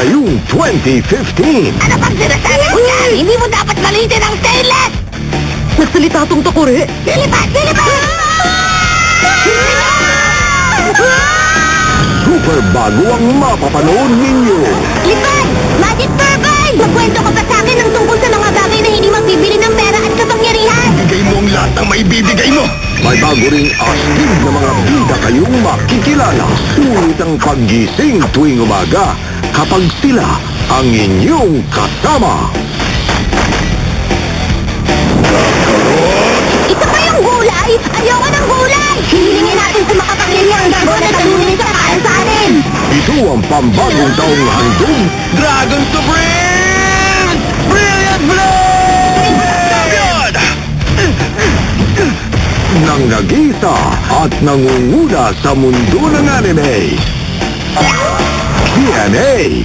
ngayong 2015. Ano bang sinasabi mo yan? Hindi mo dapat malitin ang stainless! Nagsalita tong takore. Lilipat! Lilipat! Super bago ang mapapanood ninyo. Lipad! Magic Turbine! Magkwento ka pa sa akin ng tungkol sa mga bagay na hindi magbibili ng pera at kapangyarihan! Bigay mo ang lahat ng maibibigay mo. May bago ring astig na mga bida kayong makikilala. Ngunit ang paggising tuwing umaga kapag sila ang inyong kasama. Isa pa yung gulay! Ayoko ng gulay! Hihilingin natin sa makapangyarihang dragon na talunin sa kain sa atin! Ito ang pambagong taong handog Dragon Supreme! Brilliant Blade! Champion! ng nagisa at nangunguna sa mundo ng anime. TNA